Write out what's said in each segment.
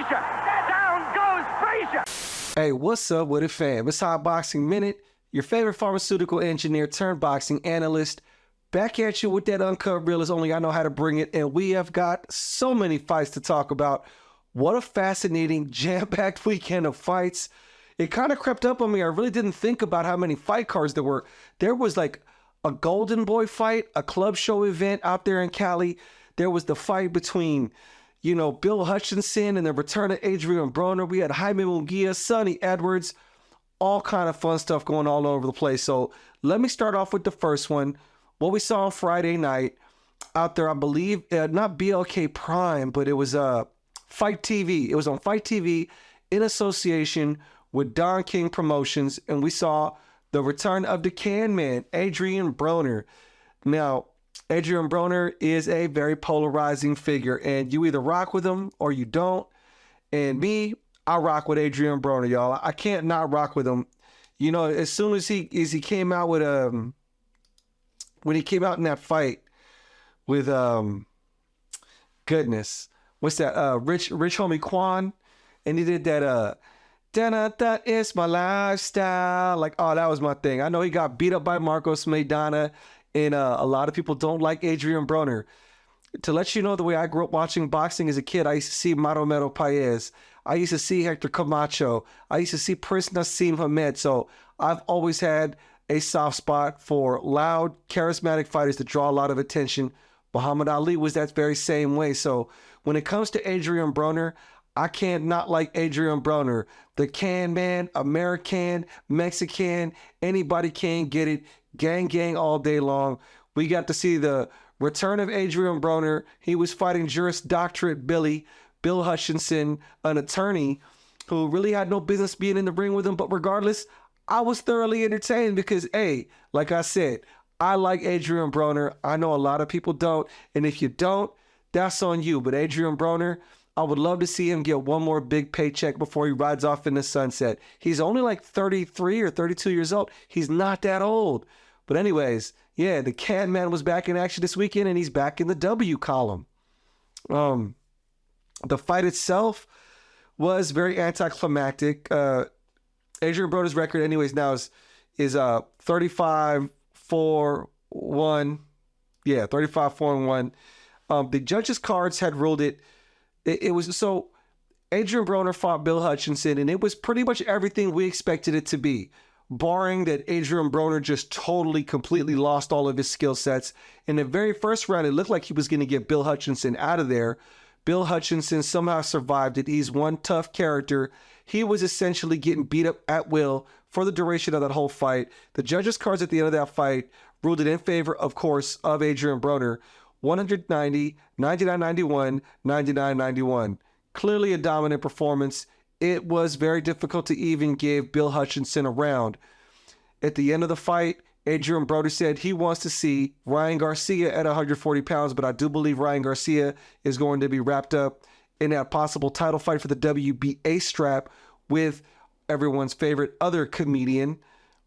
Frazier! Down goes Frazier! Hey, what's up with it, fam? It's Hot Boxing Minute, your favorite pharmaceutical engineer turned boxing analyst. Back at you with that uncut real as only I know how to bring it, and we have got so many fights to talk about. What a fascinating, jam-packed weekend of fights. It kind of crept up on me. I really didn't think about how many fight cards there were. There was like a Golden Boy fight, a club show event out there in Cali. There was the fight between, Bill Hutchinson and the return of Adrien Broner. We had Jaime Munguia, Sonny Edwards, all kind of fun stuff going all over the place. So let me start off with the first one. What we saw on Friday night out there, I believe, not BLK Prime, but it was Fight TV. It was on Fight TV in association with Don King Promotions, and we saw the return of the Can Man, Adrien Broner. Now, Adrien Broner is a very polarizing figure, and you either rock with him or you don't. And me, I rock with Adrien Broner, y'all. I can't not rock with him. As soon as he came out with when he came out in that fight with goodness, what's that? Rich Homie Quan, and he did that that is my lifestyle. Like, oh, that was my thing. I know he got beat up by Marcos Maidana, and a lot of people don't like Adrien Broner. To let you know, the way I grew up watching boxing as a kid, I used to see Madomero Paez. I used to see Hector Camacho. I used to see Prince Nassim Hamed. So I've always had a soft spot for loud, charismatic fighters that draw a lot of attention. Muhammad Ali was that very same way. So when it comes to Adrien Broner, I can't not like Adrien Broner. The Can Man, American, Mexican, anybody can get it. Gang, gang all day long. We got to see the return of Adrien Broner. He was fighting Juris Doctorate Bill Hutchinson, an attorney who really had no business being in the ring with him. But regardless, I was thoroughly entertained because, hey, like I said, I like Adrien Broner. I know a lot of people don't. And if you don't, that's on you. But Adrien Broner, I would love to see him get one more big paycheck before he rides off in the sunset. He's only like 33 or 32 years old. He's not that old. But anyways, yeah, the Can Man was back in action this weekend, and he's back in the W column. The fight itself was very anticlimactic. Adrien Broner's record, anyways, now is 35-4-1. Yeah, 35-4-1. The judges' cards had ruled it. It was so Adrien Broner fought Bill Hutchinson, and it was pretty much everything we expected it to be, barring that Adrien Broner just totally, completely lost all of his skill sets. In the very first round, it looked like he was going to get Bill Hutchinson out of there. Bill Hutchinson somehow survived it. He's one tough character. He was essentially getting beat up at will for the duration of that whole fight. The judges' cards at the end of that fight ruled it in favor, of course, of Adrien Broner. 190, 99-91, 99-91. Clearly a dominant performance. It was very difficult to even give Bill Hutchinson a round. At the end of the fight, Adrien Broner said he wants to see Ryan Garcia at 140 pounds, but I do believe Ryan Garcia is going to be wrapped up in that possible title fight for the WBA strap with everyone's favorite other comedian,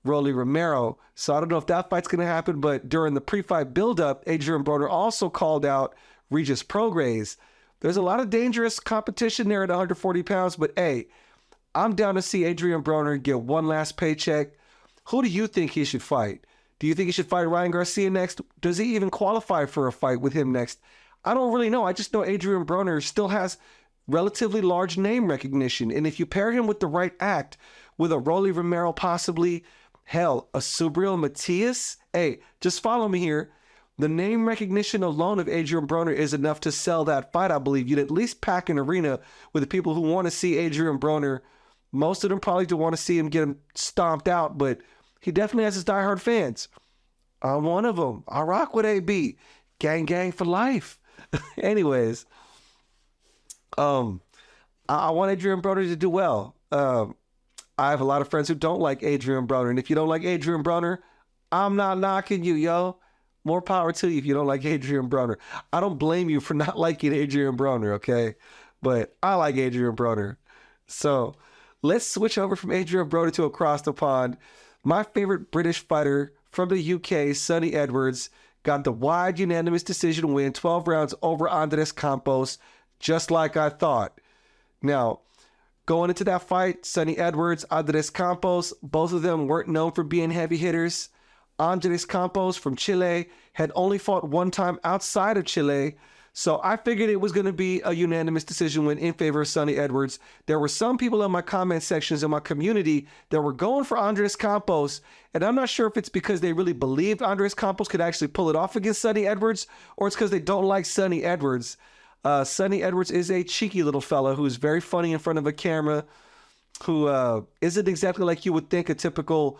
Rolly Romero. So I don't know if that fight's going to happen, but during the pre-fight build-up, Adrien Broner also called out Regis Prograis. There's a lot of dangerous competition there at 140 pounds, but hey, I'm down to see Adrien Broner get one last paycheck. Who do you think he should fight? Do you think he should fight Ryan Garcia next? Does he even qualify for a fight with him next? I don't really know. I just know Adrien Broner still has relatively large name recognition, and if you pair him with the right act, with a Rolly Romero possibly, hell, a Subriel Matias, hey, just follow me here. The name recognition alone of Adrien Broner is enough to sell that fight, I believe. You'd at least pack an arena with the people who want to see Adrien Broner. Most of them probably do want to see him get him stomped out, but he definitely has his diehard fans. I'm one of them. I rock with AB. Gang, gang for life. Anyways, I want Adrien Broner to do well. I have a lot of friends who don't like Adrien Broner, and if you don't like Adrien Broner, I'm not knocking you, yo. More power to you if you don't like Adrien Broner. I don't blame you for not liking Adrien Broner, okay? But I like Adrien Broner. So let's switch over from Adrien Broner to across the pond. My favorite British fighter from the UK, Sonny Edwards, got the wide unanimous decision win, 12 rounds over Andres Campos, just like I thought. Now, going into that fight, Sonny Edwards, Andres Campos, both of them weren't known for being heavy hitters. Andres Campos from Chile had only fought one time outside of Chile, so I figured it was going to be a unanimous decision win in favor of Sonny Edwards. There were some people in my comment sections in my community that were going for Andres Campos, and I'm not sure if it's because they really believed Andres Campos could actually pull it off against Sonny Edwards, or it's because they don't like Sonny Edwards. Sonny Edwards is a cheeky little fella who's very funny in front of a camera, who isn't exactly like you would think a typical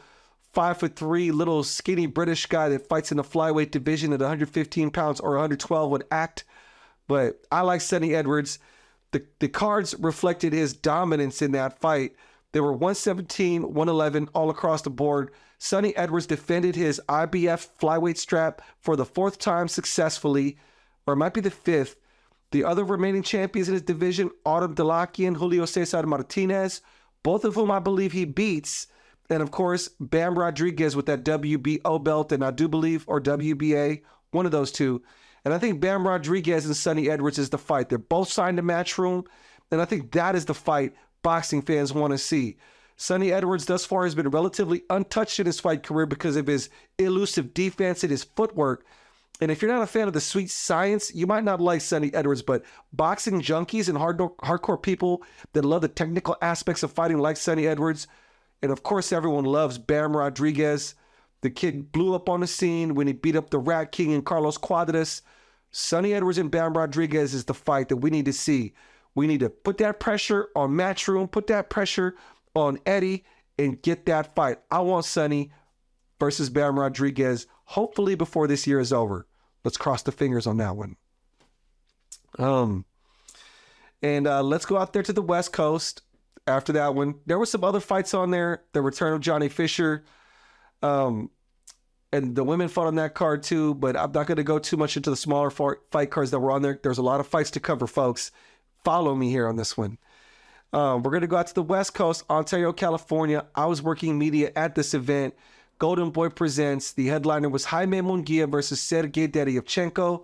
5'3" little skinny British guy that fights in the flyweight division at 115 pounds or 112 would act. But I like Sonny Edwards. The cards reflected his dominance in that fight. They were 117, 111 all across the board. Sonny Edwards defended his IBF flyweight strap for the 4th time successfully, or it might be the 5th. The other remaining champions in his division, Autumn Dalakian, Julio Cesar Martinez, both of whom I believe he beats. And of course, Bam Rodriguez with that WBO belt, and I do believe, or WBA, one of those two. And I think Bam Rodriguez and Sonny Edwards is the fight. They're both signed to Matchroom, and I think that is the fight boxing fans want to see. Sonny Edwards thus far has been relatively untouched in his fight career because of his elusive defense and his footwork. And if you're not a fan of the sweet science, you might not like Sonny Edwards, but boxing junkies and hardcore people that love the technical aspects of fighting like Sonny Edwards, and of course everyone loves Bam Rodriguez. The kid blew up on the scene when he beat up the Rat King and Carlos Cuadras. Sonny Edwards and Bam Rodriguez is the fight that we need to see. We need to put that pressure on Matchroom, put that pressure on Eddie, and get that fight. I want Sonny versus Bam Rodriguez, hopefully before this year is over. Let's cross the fingers on that one. Let's go out there to the West Coast after that one. There were some other fights on there. The return of Johnny Fisher. And the women fought on that card too, but I'm not going to go too much into the smaller fight cards that were on there. There's a lot of fights to cover, folks. Follow me here on this one. We're going to go out to the West Coast, Ontario, California. I was working media at this event. Golden Boy presents. The headliner was Jaime Munguia versus Sergey Derevyanchenko.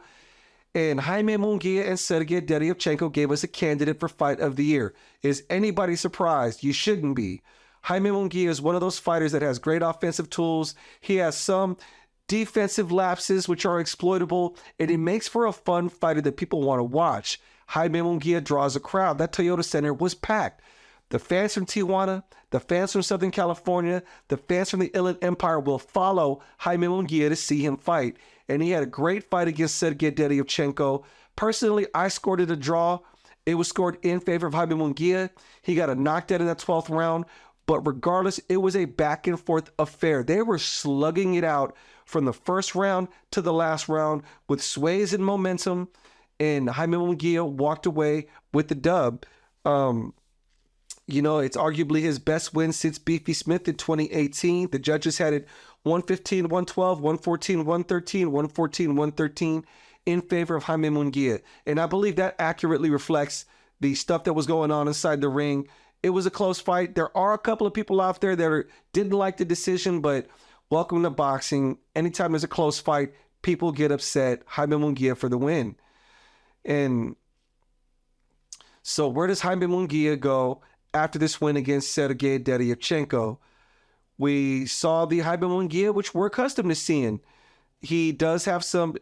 And Jaime Munguia and Sergey Derevyanchenko gave us a candidate for Fight of the Year. Is anybody surprised? You shouldn't be. Jaime Munguia is one of those fighters that has great offensive tools. He has some defensive lapses which are exploitable, and it makes for a fun fighter that people want to watch. Jaime Munguia draws a crowd. That Toyota Center was packed. The fans from Tijuana, the fans from Southern California, the fans from the Inland Empire will follow Jaime Munguia to see him fight. And he had a great fight against Sergey Derevyanchenko. Personally, I scored it a draw. It was scored in favor of Jaime Munguia. He got a knockdown in that 12th round. But regardless, it was a back and forth affair. They were slugging it out from the first round to the last round with sways and momentum. And Jaime Munguia walked away with the dub. It's arguably his best win since Beefy Smith in 2018. The judges had it 115, 112, 114, 113, 114, 113 in favor of Jaime Munguia. And I believe that accurately reflects the stuff that was going on inside the ring. It was a close fight. There are a couple of people out there that didn't like the decision, but welcome to boxing. Anytime there's a close fight, people get upset. Jaime Munguia for the win. And so where does Jaime Munguia go after this win against Sergey Derevyanchenko? We saw the Jaime Munguia, which we're accustomed to seeing. He does have some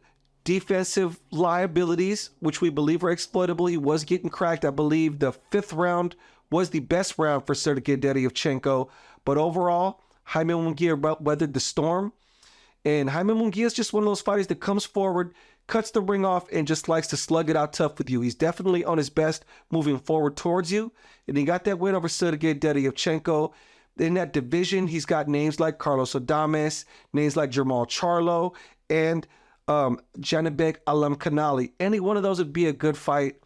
defensive liabilities, which we believe are exploitable. He was getting cracked. I believe the 5th round was the best round for Sergey Derevyanchenko. But overall, Jaime Munguia weathered the storm. And Jaime Munguia is just one of those fighters that comes forward, cuts the ring off, and just likes to slug it out tough with you. He's definitely on his best moving forward towards you. And he got that win over Sergey Derevyanchenko. In that division, he's got names like Carlos Adames, names like Jermall Charlo, and Janibek Alamkanali. Any one of those would be a good fight.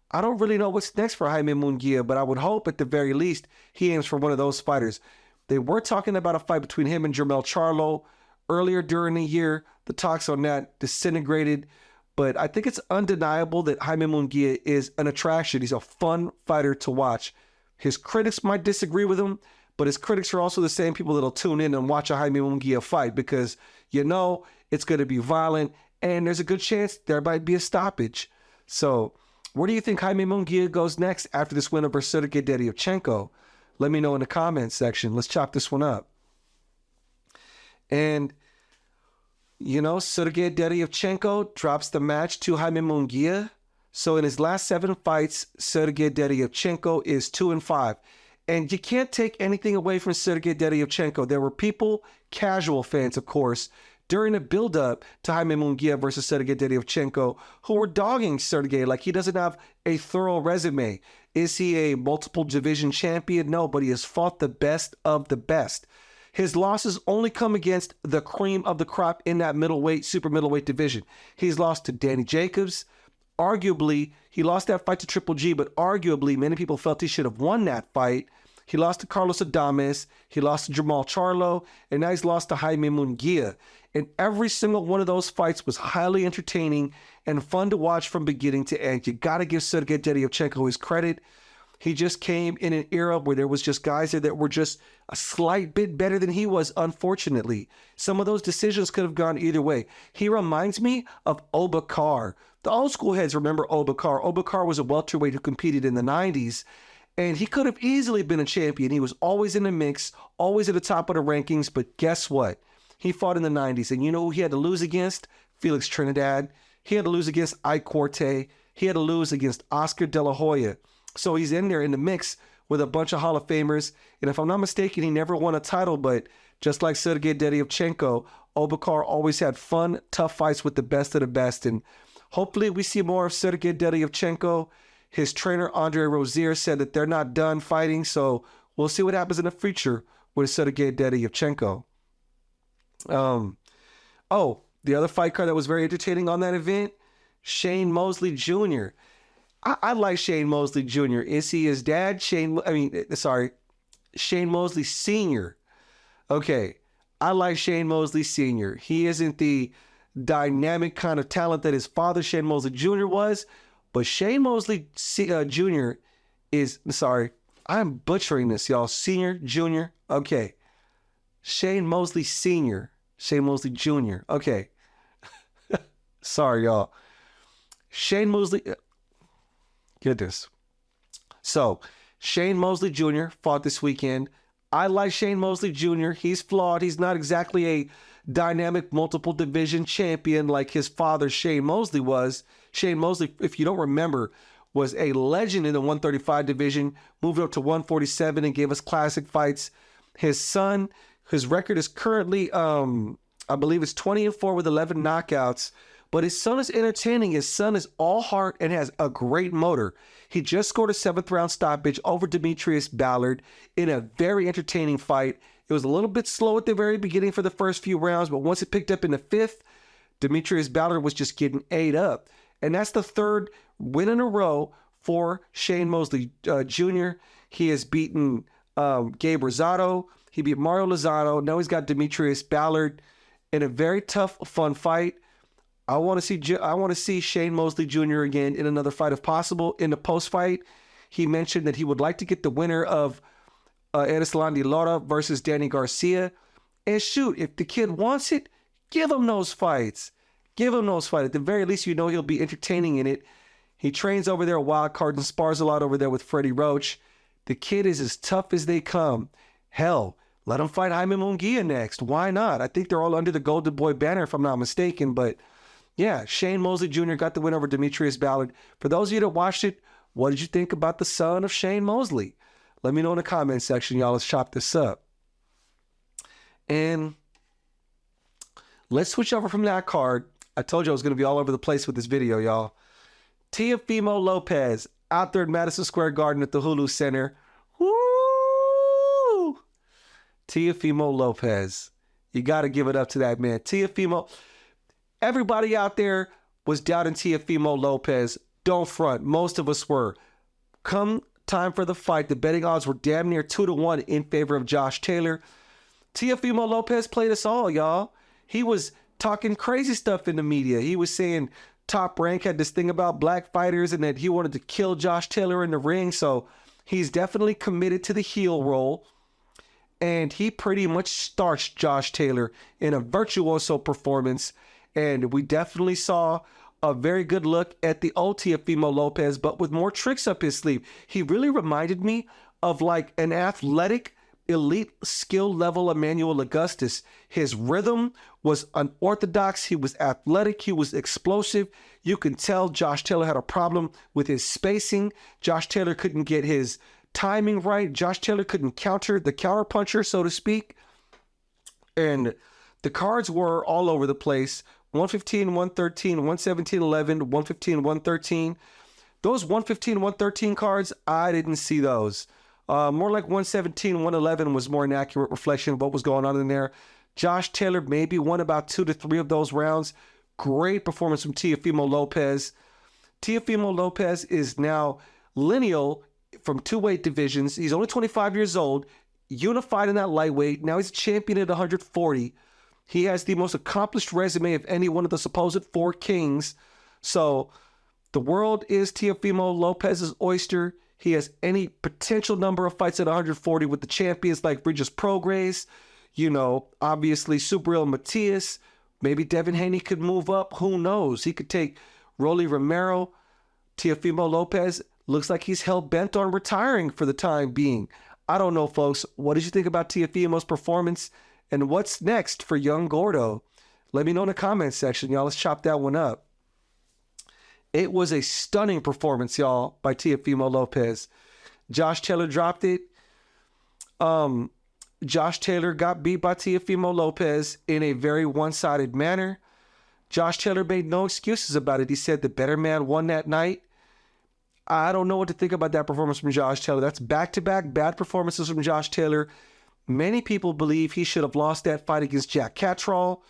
I don't really know what's next for Jaime Munguia, but I would hope at the very least he aims for one of those fighters. They were talking about a fight between him and Jermall Charlo earlier during the year. The talks on that disintegrated, but I think it's undeniable that Jaime Munguia is an attraction. He's a fun fighter to watch. His critics might disagree with him, but his critics are also the same people that'll tune in and watch a Jaime Munguia fight because it's going to be violent and there's a good chance there might be a stoppage. So Where do you think Jaime Munguia goes next after this win over Sergey Derevyanchenko? Let me know in the comments section. Let's chop this one up. And, you know, Sergey Derevyanchenko drops the match to Jaime Munguia. So in his last 7 fights, Sergey Derevyanchenko is 2-5. And you can't take anything away from Sergey Derevyanchenko. There were people, casual fans, of course, during the build-up to Jaime Munguia versus Sergey Derevyanchenko, who were dogging Sergey like he doesn't have a thorough resume. Is he a multiple division champion? No, but he has fought the best of the best. His losses only come against the cream of the crop in that middleweight, super middleweight division. He's lost to Danny Jacobs. Arguably, he lost that fight to Triple G, but arguably, many people felt he should have won that fight. He lost to Carlos Adames, he lost to Jamal Charlo, and now he's lost to Jaime Munguia. And every single one of those fights was highly entertaining and fun to watch from beginning to end. You got to give Sergey Derevyanchenko his credit. He just came in an era where there was just guys there that were just a slight bit better than he was, unfortunately. Some of those decisions could have gone either way. He reminds me of Obakar. The old school heads remember Obakar. Obakar was a welterweight who competed in the 90s, and he could have easily been a champion. He was always in the mix, always at the top of the rankings, but guess what? He fought in the 90s, and you know who he had to lose against? Felix Trinidad. He had to lose against Ike Corte. He had to lose against Oscar De La Hoya. So he's in there in the mix with a bunch of Hall of Famers. And if I'm not mistaken, he never won a title, but just like Sergey Derevyanchenko, Obakar always had fun, tough fights with the best of the best. And hopefully we see more of Sergey Derevyanchenko. His trainer, Andre Rozier, said that they're not done fighting, so we'll see what happens in the future with Sergey Derevyanchenko. Oh, the other fight card that was very entertaining on that event, Shane Mosley Jr. I like Shane Mosley Jr. Is he his dad? Shane Mosley Sr. Okay, I like Shane Mosley Sr. He isn't the dynamic kind of talent that his father, Shane Mosley Jr. was, but Shane Mosley Jr. is, I'm butchering this, y'all. Senior, Junior, okay. Shane Mosley Sr., Shane Mosley Jr., okay. Sorry, y'all. Shane Mosley, get this. So, Shane Mosley Jr. fought this weekend. I like Shane Mosley Jr. He's flawed. He's not exactly a dynamic multiple division champion like his father, Shane Mosley, was. Shane Mosley, if you don't remember, was a legend in the 135 division, moved up to 147 and gave us classic fights. His son, his record is currently, I believe it's 20-4 with 11 knockouts. But his son is entertaining. His son is all heart and has a great motor. He just scored a 7th-round stoppage over Demetrius Ballard in a very entertaining fight. It was a little bit slow at the very beginning for the first few rounds, but once it picked up in the 5th, Demetrius Ballard was just getting ate up. And that's the 3rd win in a row for Shane Mosley Jr. He has beaten Gabe Rosado. He beat Mario Lozano. Now he's got Demetrius Ballard in a very tough, fun fight. I want to see Shane Mosley Jr. again in another fight if possible. In the post-fight, he mentioned that he would like to get the winner of Erislandy Lara versus Danny Garcia. And shoot, if the kid wants it, give him those fights. Give him those fights. At the very least, you know he'll be entertaining in it. He trains over there at Wild Card and spars a lot over there with Freddie Roach. The kid is as tough as they come. Hell, let him fight Jaime Munguia next. Why not? I think they're all under the Golden Boy banner, if I'm not mistaken, but yeah, Shane Mosley Jr. got the win over Demetrius Ballard. For those of you that watched it, what did you think about the son of Shane Mosley? Let me know in the comment section, y'all. Let's chop this up. And let's switch over from that card. I told you I was going to be all over the place with this video, y'all. Teofimo Lopez out there at Madison Square Garden at the Hulu Center. Woo! Teofimo Lopez. You got to give it up to that man. Teofimo. Everybody out there was doubting Teofimo Lopez. Don't front. Most of us were. Come time for the fight, the betting odds were damn near 2-1 in favor of Josh Taylor. Teofimo Lopez played us all, y'all. He was talking crazy stuff in the media. He was saying Top Rank had this thing about black fighters and that he wanted to kill Josh Taylor in the ring. So he's definitely committed to the heel role. And he pretty much starched Josh Taylor in a virtuoso performance. And we definitely saw a very good look at the old Teofimo Lopez, but with more tricks up his sleeve. He really reminded me of like an athletic, elite skill level Emmanuel Augustus. His rhythm was unorthodox. He was athletic. He was explosive. You can tell Josh Taylor had a problem with his spacing. Josh Taylor couldn't get his timing right. Josh Taylor couldn't counter the counterpuncher, so to speak. And the cards were all over the place. 115, 113, 117, 11, 115, 113. Those 115, 113 cards, I didn't see those. More like 117, 111 was more an accurate reflection of what was going on in there. Josh Taylor maybe won about 2 to 3 of those rounds. Great performance from Teofimo Lopez. Teofimo Lopez is now lineal from 2 weight divisions. He's only 25 years old, unified in that lightweight. Now he's a champion at 140. He has the most accomplished resume of any one of the supposed 4 kings. So the world is Teofimo Lopez's oyster. He has any potential number of fights at 140 with the champions like Regis Prograis, obviously Subriel Matias. Maybe Devin Haney could move up. Who knows? He could take Rolly Romero. Teofimo Lopez looks like he's hell-bent on retiring for the time being. I don't know, folks. What did you think about Teofimo's performance? And what's next for young Gordo? Let me know in the comments section, y'all. Let's chop that one up. It was a stunning performance, y'all, by Teofimo Lopez. Josh Taylor dropped it. Josh Taylor got beat by Teofimo Lopez in a very one-sided manner. Josh Taylor made no excuses about it. He said the better man won that night. I don't know what to think about that performance from Josh Taylor. That's back-to-back bad performances from Josh Taylor. Many people believe he should have lost that fight against Jack Cattrall.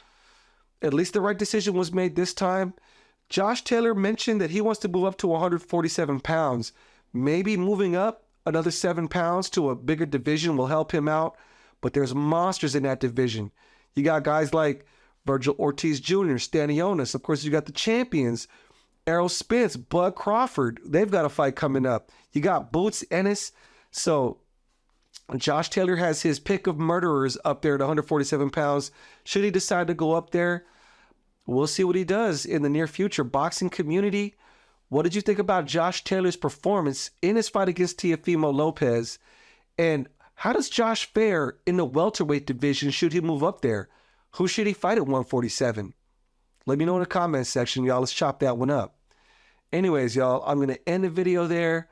At least the right decision was made this time. Josh Taylor mentioned that he wants to move up to 147 pounds. Maybe moving up another 7 pounds to a bigger division will help him out. But there's monsters in that division. You got guys like Virgil Ortiz Jr., Stanionis. Of course, you got the champions, Errol Spence, Bud Crawford. They've got a fight coming up. You got Boots Ennis. So Josh Taylor has his pick of murderers up there at 147 pounds. Should he decide to go up there, we'll see what he does in the near future. Boxing community, what did you think about Josh Taylor's performance in his fight against Teofimo Lopez? And how does Josh fare in the welterweight division should he move up there? Who should he fight at 147? Let me know in the comments section, y'all. Let's chop that one up. Anyways, y'all, I'm going to end the video there.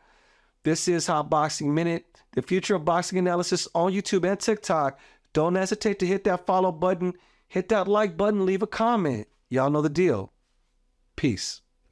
This is Hot Boxing Minute, the future of boxing analysis on YouTube and TikTok. Don't hesitate to hit that follow button, hit that like button, leave a comment. Y'all know the deal. Peace.